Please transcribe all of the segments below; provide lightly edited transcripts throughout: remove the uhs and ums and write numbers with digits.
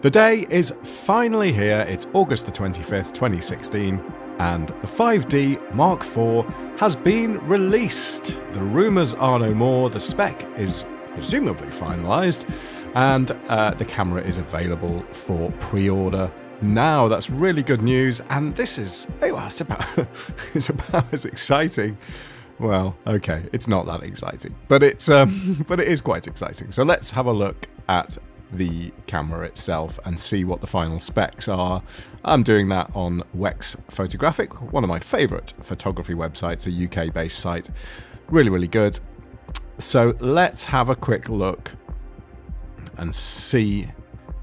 The day is finally here. It's August the 25th, 2016, and the 5D Mark IV has been released. The rumours are no more, the spec is presumably finalised, and the camera is available for pre-order now. That's really good news, and this is, it's about as exciting. Well, okay, it's not that exciting, but it is quite exciting. So let's have a look at the camera itself and see what the final specs are. I'm doing that on Wex Photographic, one of my favourite photography websites, a UK-based site. Really, really good. So let's have a quick look and see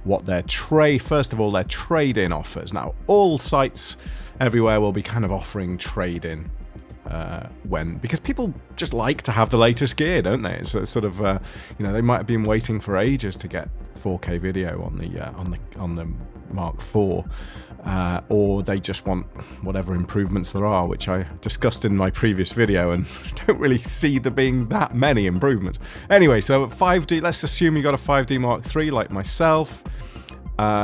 what their first of all, their trade-in offers. Now, all sites everywhere will be kind of offering trade-in because people just like to have the latest gear, don't they? It's sort of they might have been waiting for ages to get 4K video on the Mark IV, or they just want whatever improvements there are, which I discussed in my previous video, and don't really see there being that many improvements. Anyway, so 5D. Let's assume you got a 5D Mark III like myself.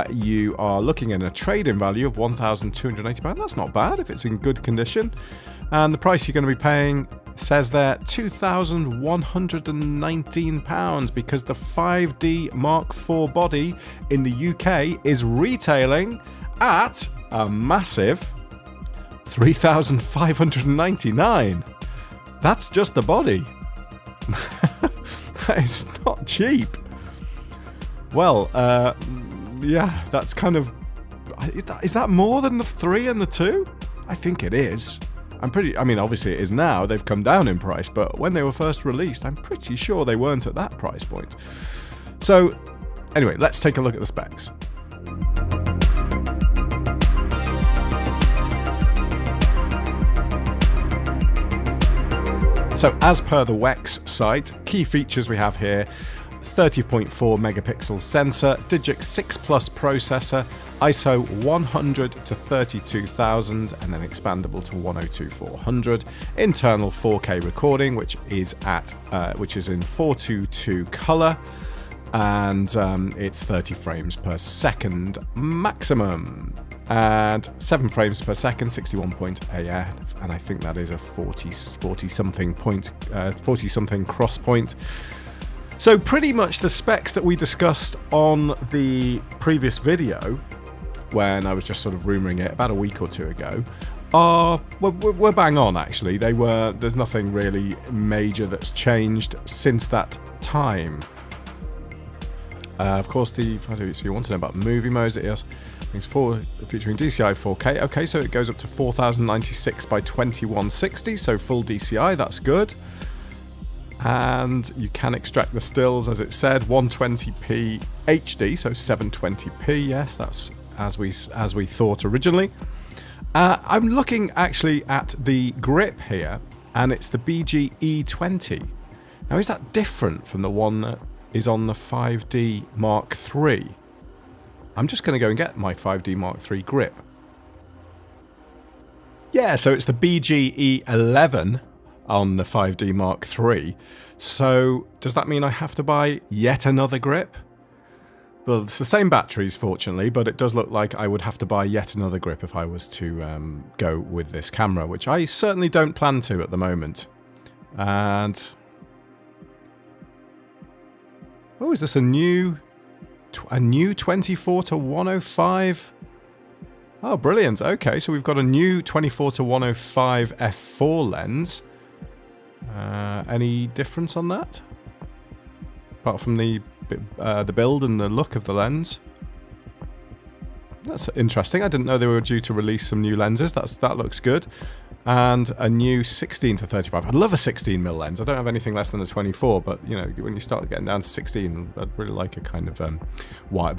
You are looking at a trade-in value of £1,280. That's not bad if it's in good condition. And the price you're going to be paying says there £2,119, because the 5D Mark IV body in the UK is retailing at a massive £3,599. That's just the body. That is not cheap. Well, yeah, that's kind of... Is that more than the 3 and the 2? I think it is. Obviously it is now. They've come down in price, but when they were first released, I'm pretty sure they weren't at that price point. So, anyway, let's take a look at the specs. So, as per the Wex site, key features we have here: 30.4 megapixel sensor, Digic 6 Plus processor, ISO 100 to 32,000, and then expandable to 102/400. Internal 4K recording, which is in 4:2:2 color, and it's 30 frames per second maximum, and 7 frames per second, 61 point AF, and I think that is a 40 something cross point. So pretty much the specs that we discussed on the previous video, when I was just sort of rumouring it about a week or two ago, were bang on, actually. There's nothing really major that's changed since that time. Of course, so you want to know about movie modes. Yes, it's featuring DCI 4K. Okay, so it goes up to 4096 by 2160, so full DCI, that's good. And you can extract the stills, as it said, 120p HD, so 720p. Yes, that's as we thought originally. I'm looking actually at the grip here, and it's the BGE20. Now, is that different from the one that is on the 5D Mark III? I'm just going to go and get my 5D Mark III grip. Yeah, so it's the BGE11 on the 5D Mark III. So does that mean I have to buy yet another grip? Well, it's the same batteries, fortunately, but it does look like I would have to buy yet another grip if I was to go with this camera, which I certainly don't plan to at the moment. And is this a new 24-105? Oh, brilliant. Okay, so we've got a new 24-105 f4 lens. Any difference on that? Apart from the build and the look of the lens. That's interesting. I didn't know they were due to release some new lenses. That looks good. And a new 16-35. I'd love a 16mm lens. I don't have anything less than a 24, but when you start getting down to 16, I'd really like a kind of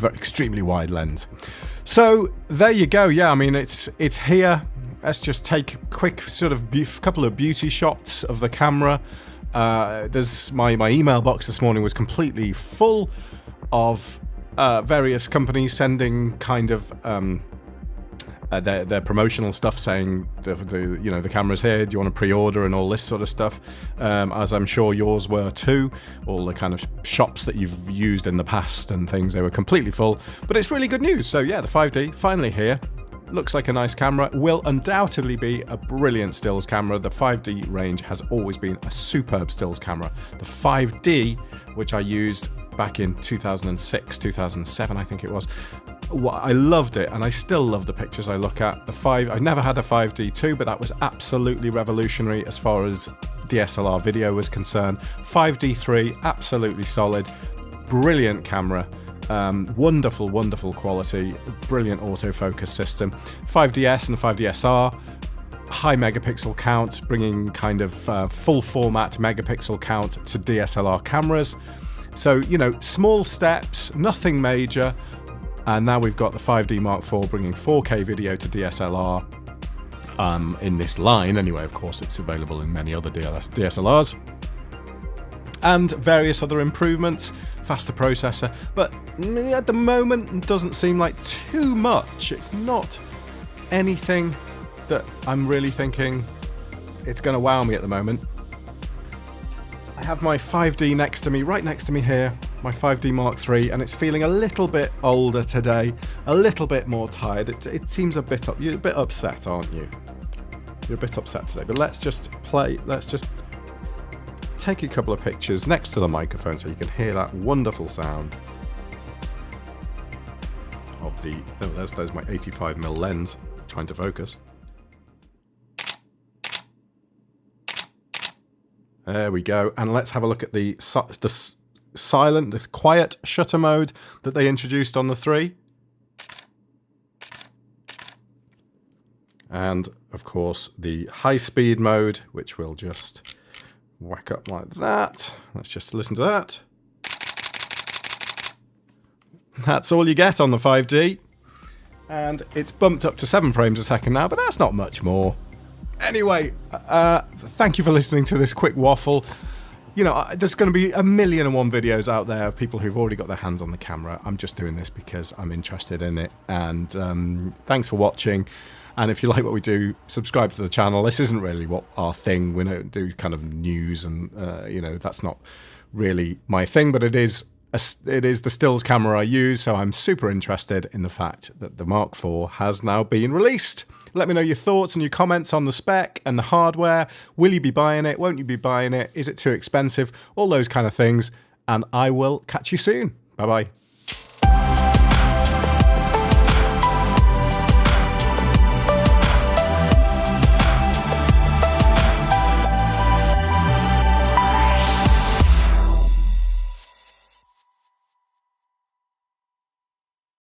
extremely wide lens. So there you go. Yeah, I mean it's here. Let's just take a quick sort of couple of beauty shots of the camera. There's my email box this morning was completely full of various companies sending kind of their promotional stuff saying the camera's here, do you want to pre-order and all this sort of stuff, as I'm sure yours were too. All the kind of shops that you've used in the past and things, they were completely full, but it's really good news. So yeah, the 5D finally here. Looks like a nice camera, will undoubtedly be a brilliant stills camera. The 5D range has always been a superb stills camera. The 5D, which I used back in 2006, 2007, I think it was, I loved it, and I still love the pictures I look at. I never had a 5D2, but that was absolutely revolutionary as far as DSLR video was concerned. 5D3, absolutely solid, brilliant camera. Wonderful quality, brilliant autofocus system. 5DS and 5DSR, high megapixel count, bringing kind of full format megapixel count to DSLR cameras. So, small steps, nothing major. And now we've got the 5D Mark IV bringing 4K video to DSLR in this line. Anyway, of course, it's available in many other DSLRs. And various other improvements, faster processor, but at the moment it doesn't seem like too much. It's not anything that I'm really thinking it's going to wow me at the moment. I have my 5D next to me, right next to me here, my 5D Mark III, and it's feeling a little bit older today, a little bit more tired. It seems a bit you're a bit upset, aren't you? You're a bit upset today, but let's just take a couple of pictures next to the microphone so you can hear that wonderful sound of the... Oh, there's my 85mm lens trying to focus. There we go. And let's have a look at the quiet shutter mode that they introduced on the 3. And, of course, the high-speed mode, which will just whack up like that. Let's just listen to that. That's all you get on the 5D. And it's bumped up to 7 frames a second now, but that's not much more. Anyway, thank you for listening to this quick waffle. There's going to be 1,000,001 videos out there of people who've already got their hands on the camera. I'm just doing this because I'm interested in it. And thanks for watching. And if you like what we do, subscribe to the channel. This isn't really what our thing. We don't do kind of news, and that's not really my thing. But it is the stills camera I use, so I'm super interested in the fact that the Mark IV has now been released. Let me know your thoughts and your comments on the spec and the hardware. Will you be buying it? Won't you be buying it? Is it too expensive? All those kind of things. And I will catch you soon. Bye-bye.